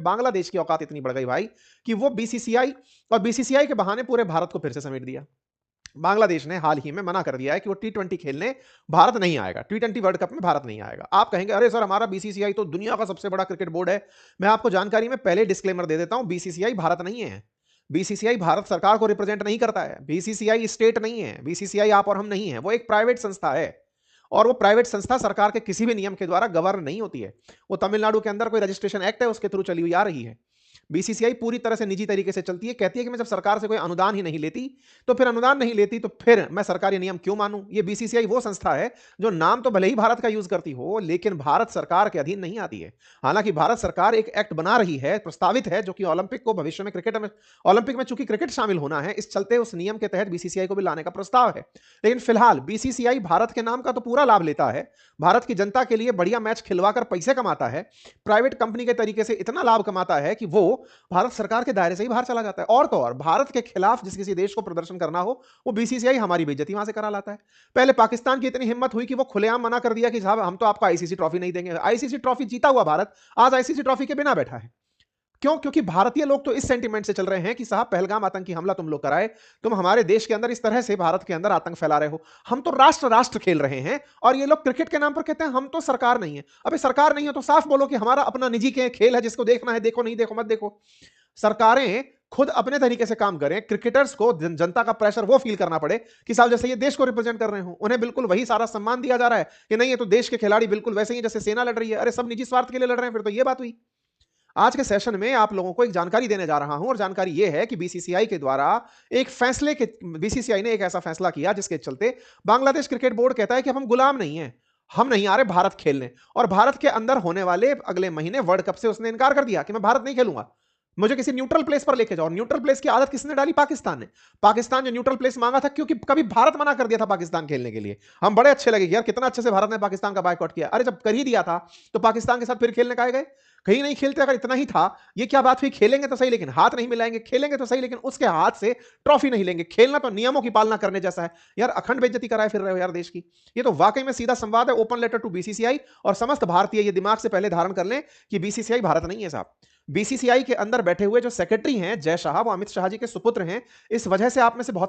बांग्लादेश की औकात इतनी बढ़ गई भाई कि वो बीसीसीआई और बीसीसीआई के बहाने पूरे भारत को फिर से समेट दिया। बांग्लादेश ने हाल ही में मना कर दिया है कि वो टी20 खेलने भारत नहीं आएगा, टी20 वर्ल्ड कप में भारत नहीं आएगा। आप कहेंगे अरे सर हमारा बीसीसीआई तो दुनिया का सबसे बड़ा क्रिकेट बोर्ड है। मैं आपको जानकारी में पहले डिस्क्लेमर दे देता हूं, बीसीसीआई भारत नहीं है। बीसीसीआई भारत सरकार को रिप्रेजेंट नहीं करता है, बीसीसीआई स्टेट नहीं है, बीसीसीआई आप और हम नहीं है, वो एक प्राइवेट संस्था है। और वो प्राइवेट संस्था सरकार के किसी भी नियम के द्वारा गवर्न नहीं होती है। वो तमिलनाडु के अंदर कोई रजिस्ट्रेशन एक्ट है, उसके थ्रू चली हुई आ रही है। बीसीसीआई पूरी तरह से निजी तरीके से चलती है, कहती है कि मैं जब सरकार से कोई अनुदान ही नहीं लेती तो फिर अनुदान नहीं लेती तो फिर मैं सरकारी नियम क्यों मानूं। ये बीसीसीआई वो संस्था है जो नाम तो भले ही भारत का यूज करती हो लेकिन भारत सरकार के अधीन नहीं आती है। हालांकि भारत सरकार एक एक्ट बना रही है, प्रस्तावित है, जो कि ओलंपिक को भविष्य में क्रिकेट में, ओलंपिक में चूंकि क्रिकेट शामिल होना है इस चलते उस नियम के तहत बीसीसीआई को भी लाने का प्रस्ताव है। लेकिन फिलहाल बीसीसीआई भारत के नाम का तो पूरा लाभ लेता है, भारत की जनता के लिए बढ़िया मैच खिलवाकर पैसे कमाता है, प्राइवेट कंपनी के तरीके से इतना लाभ कमाता है कि वो भारत सरकार के दायरे से ही बाहर चला जाता है। और तो और भारत के खिलाफ जिस किसी देश को प्रदर्शन करना हो वो बीसीसीआई हमारी बेइज्जती वहां से करा लाता है। पहले पाकिस्तान की इतनी हिम्मत हुई कि वो खुलेआम मना कर दिया कि साहब हम तो आपको आईसीसी ट्रॉफी नहीं देंगे। आईसीसी ट्रॉफी जीता हुआ भारत आज आईसीसी ट्रॉफी के बिना बैठा है। क्यों? क्योंकि भारतीय लोग तो इस सेंटीमेंट से चल रहे हैं कि साहब पहलगाम आतंकी हमला तुम लोग कराए, तुम हमारे देश के अंदर इस तरह से भारत के अंदर आतंक फैला रहे हो, हम तो राष्ट्र राष्ट्र खेल रहे हैं और ये लोग क्रिकेट के नाम पर कहते हैं हम तो सरकार नहीं है। अबे सरकार नहीं है तो साफ बोलो कि हमारा अपना निजी के खेल है, जिसको देखना है देखो, नहीं देखो मत देखो। सरकारें खुद अपने तरीके से काम करें, क्रिकेटर्स को जनता का प्रेशर वो फील करना पड़े कि साहब जैसे ये देश को रिप्रेजेंट कर रहे हो, उन्हें बिल्कुल वही सारा सम्मान दिया जा रहा है कि नहीं ये तो देश के खिलाड़ी बिल्कुल वैसे ही जैसे सेना लड़ रही है। अरे सब निजी स्वार्थ के लिए लड़ रहे हैं, फिर तो ये बात हुई। आज के सेशन में आप लोगों को एक जानकारी देने जा रहा हूं और जानकारी यह है कि बीसीसीआई के द्वारा एक फैसले के, बीसीसीआई ने एक ऐसा फैसला किया जिसके चलते बांग्लादेश क्रिकेट बोर्ड कहता है कि हम गुलाम नहीं है, हम नहीं आ रहे भारत खेलने। और भारत के अंदर होने वाले अगले महीने वर्ल्ड कप से उसने इनकार कर दिया कि मैं भारत नहीं खेलूंगा, मुझे किसी न्यूट्रल प्लेस पर लेके जाओ। न्यूट्रल प्लेस की आदत किसने डाली? पाकिस्तान ने। पाकिस्तान जो न्यूट्रल प्लेस मांगा था क्योंकि कभी भारत मना कर दिया था पाकिस्तान खेलने के लिए, हम बड़े अच्छे लगे यार कितना अच्छे से भारत ने पाकिस्तान का बायकॉट किया। अरे जब कर ही दिया था तो पाकिस्तान के साथ फिर खेलने का गए? कहीं नहीं खेलते। अगर इतना ही था, ये क्या बात हुई, खेलेंगे तो सही लेकिन हाथ नहीं मिलाएंगे, खेलेंगे तो सही लेकिन उसके हाथ से ट्रॉफी नहीं लेंगे। खेलना तो नियमों की पालना करने जैसा है यार, अखंड बेइज्जती कराए फिर रहे हो यार देश की। ये तो वाकई में सीधा संवाद है, ओपन लेटर टू बीसीसीआई। और समस्त भारतीय ये दिमाग से पहले धारण कर लें कि बीसीसीआई भारत नहीं है साहब। बीसीसीआई के अंदर बैठे हुए जो सेक्रेटरी हैं जय शाह, वो अमित शाह जी के सुपुत्र हैं। इस वजह से आप में से बहुत